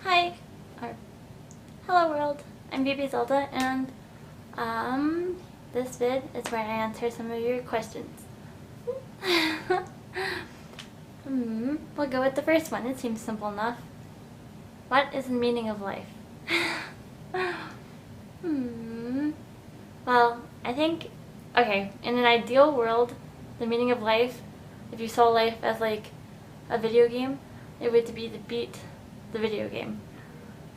Hi, or hello world, I'm BabyZelda, and this vid is where I answer some of your questions. We'll go with the first one. It seems simple enough. What is the meaning of life? Well, I think, okay, in an ideal world, the meaning of life, if you saw life as like a video game, it would be to beat the video game.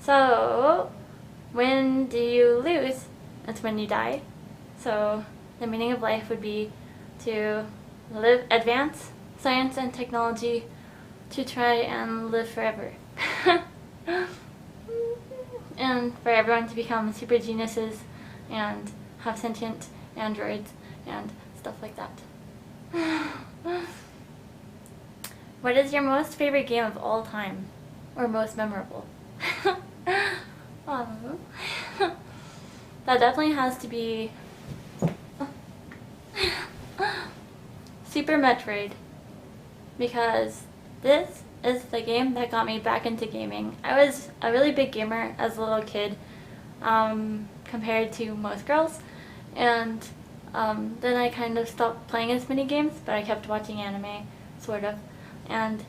So, when do you lose? That's when you die. So, the meaning of life would be to advance science and technology to try and live forever. And for everyone to become super geniuses and have sentient androids and stuff like that. What is your most favorite game of all time? Or most memorable? That definitely has to be Super Metroid, because this is the game that got me back into gaming. I was a really big gamer as a little kid, compared to most girls, and then I kind of stopped playing as many games, but I kept watching anime, sort of, and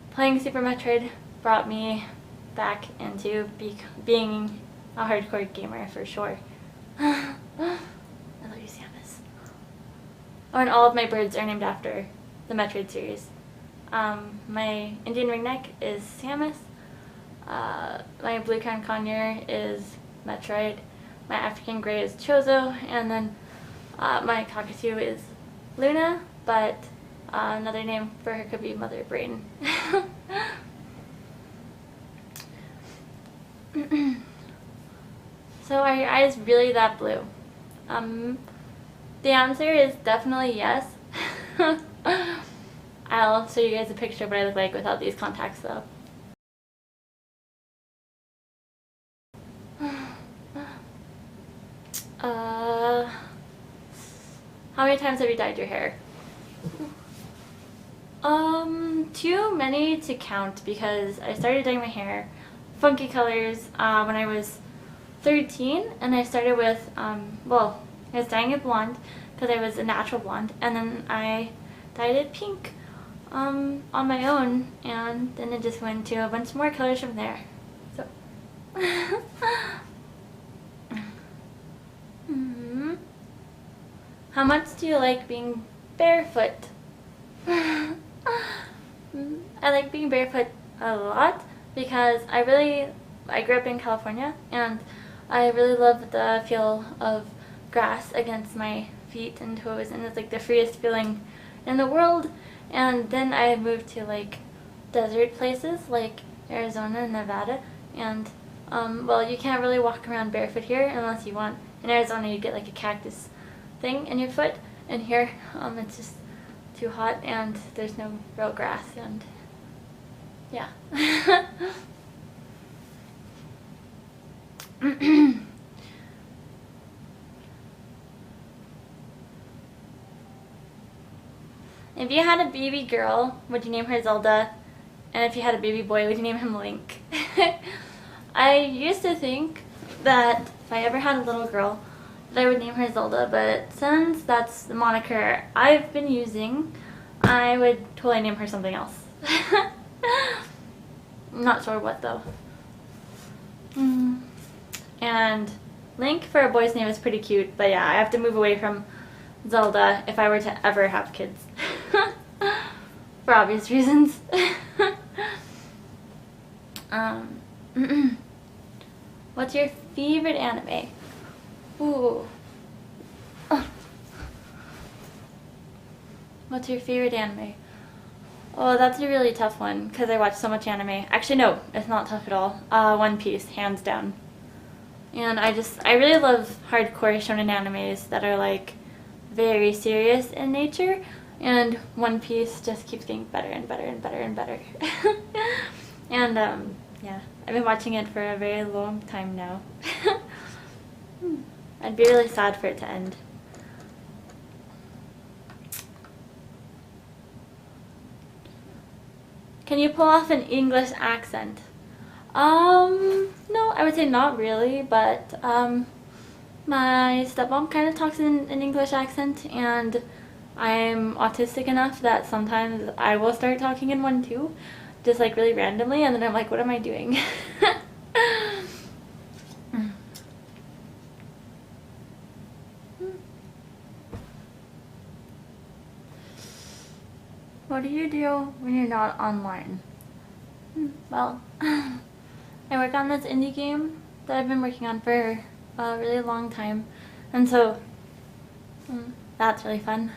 playing Super Metroid brought me back into being a hardcore gamer for sure. I love you, Samus. Oh, and all of my birds are named after the Metroid series. My Indian ringneck is Samus. My blue crown conure is Metroid. My African grey is Chozo, and then my cockatoo is Luna, but another name for her could be Mother Brain. So are your eyes really that blue? The answer is definitely yes. I'll show you guys a picture of what I look like without these contacts though. How many times have you dyed your hair? Too many to count, because I started dyeing my hair funky colors when I was 13, and I started with, well, I was dyeing it blonde because I was a natural blonde, and then I dyed it pink on my own, and then it just went to a bunch more colors from there. So How much do you like being barefoot? I like being barefoot a lot because I grew up in California, and I really love the feel of grass against my feet and toes, and it's like the freest feeling in the world. And then I moved to like desert places like Arizona and Nevada, and well, you can't really walk around barefoot here unless you want. In Arizona you get like a cactus thing in your foot, and here it's just too hot and there's no real grass, and yeah. If you had a baby girl, would you name her Zelda? And if you had a baby boy, would you name him Link? I used to think that if I ever had a little girl, that I would name her Zelda, but since that's the moniker I've been using, I would totally name her something else. I'm not sure what though. And Link for a boy's name is pretty cute, but yeah, I have to move away from Zelda if I were to ever have kids. For obvious reasons. What's your favorite anime? Ooh. What's your favorite anime? Oh, that's a really tough one because I watch so much anime. Actually, no, it's not tough at all. One Piece, hands down. And I really love hardcore shonen animes that are like very serious in nature, and One Piece just keeps getting better and better and better and better. And yeah, I've been watching it for a very long time now. I'd be really sad for it to end. Can you pull off an English accent? No, I would say not really, but my stepmom kind of talks in an English accent, and I'm autistic enough that sometimes I will start talking in one too, just like really randomly, and then I'm like, what am I doing? What do you do when you're not online? Well, I work on this indie game that I've been working on for a really long time, and so that's really fun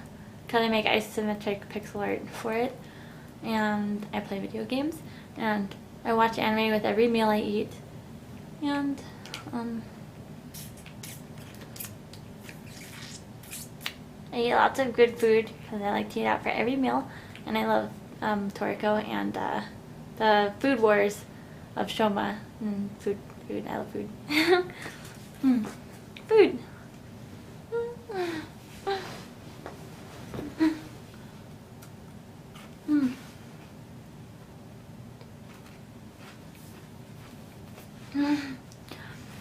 because I make isometric pixel art for it, and I play video games, and I watch anime with every meal I eat, and I eat lots of good food because I like to eat out for every meal, and I love Toriko and the Food Wars of Shoma. Food, I love food. Food.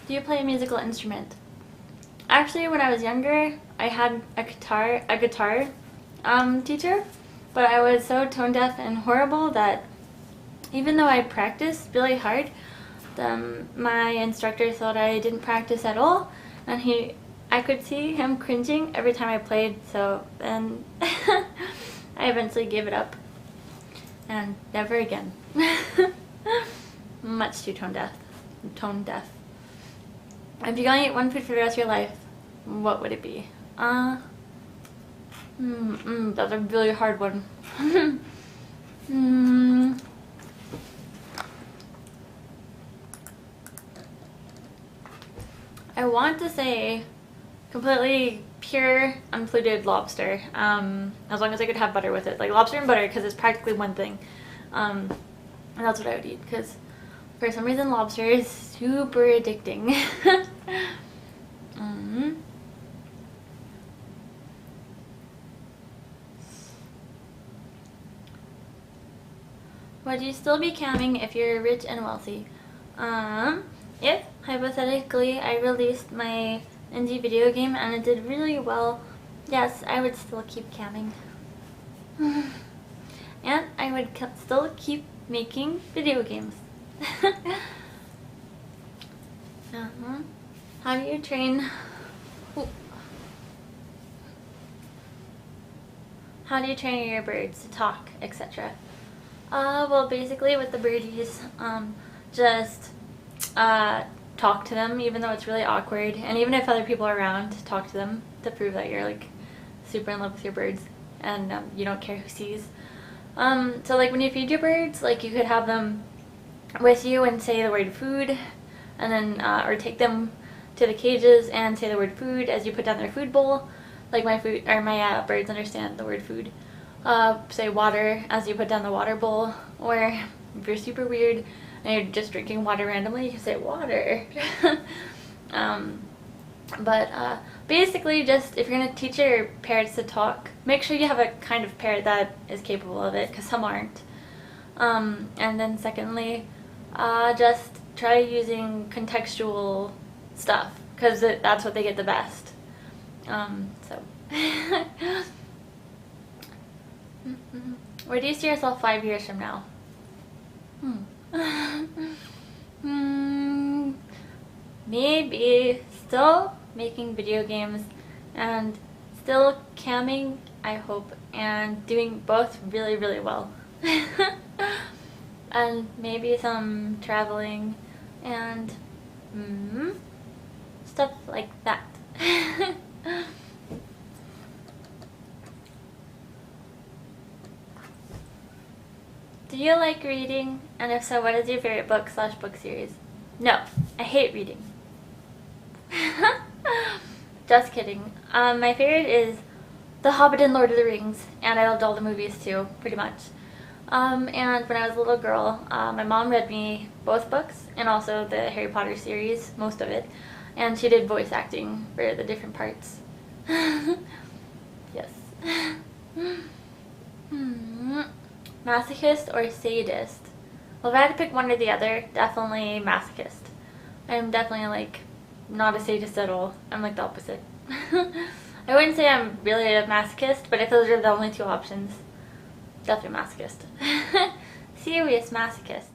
Do you play a musical instrument? Actually, when I was younger, I had a guitar teacher, but I was so tone deaf and horrible that even though I practiced really hard, my instructor thought I didn't practice at all, and I could see him cringing every time I played, so then I eventually gave it up, and never again. Much too tone deaf. If you're gonna eat one food for the rest of your life, what would it be? That's a really hard one. I want to say completely pure, unpolluted lobster, as long as I could have butter with it. Like lobster and butter, because it's practically one thing. And that's what I would eat, because for some reason lobster is super addicting. Would you still be camming if you're rich and wealthy? If, hypothetically, I released my indie video game and it did really well, yes, I would still keep camming. And I would still keep making video games. How do you train... How do you train your birds to talk, etc.? Well, basically with the birdies, just talk to them even though it's really awkward, and even if other people are around, talk to them to prove that you're like super in love with your birds and you don't care who sees. So like when you feed your birds, like you could have them with you and say the word food, and then or take them to the cages and say the word food as you put down their food bowl. Like my birds understand the word food. Say water as you put down the water bowl, or if you're super weird and you're just drinking water randomly, you can say water. Basically just if you're going to teach your parrots to talk, make sure you have a kind of parrot that is capable of it, because some aren't. And then secondly, just try using contextual stuff, because that's what they get the best. Where do you see yourself 5 years from now? Maybe still making video games and still camming, I hope, and doing both really, really well. And maybe some traveling and stuff like that. Do you like reading? And if so, what is your favorite book/book series? No, I hate reading. Just kidding. My favorite is The Hobbit and Lord of the Rings, and I loved all the movies too, pretty much. And when I was a little girl, my mom read me both books and also the Harry Potter series, most of it, and she did voice acting for the different parts. Yes. Masochist or sadist? Well, if I had to pick one or the other, definitely masochist. I'm definitely like not a sadist at all. I'm like the opposite. I wouldn't say I'm really a masochist, but if those are the only two options, definitely masochist. Serious masochist.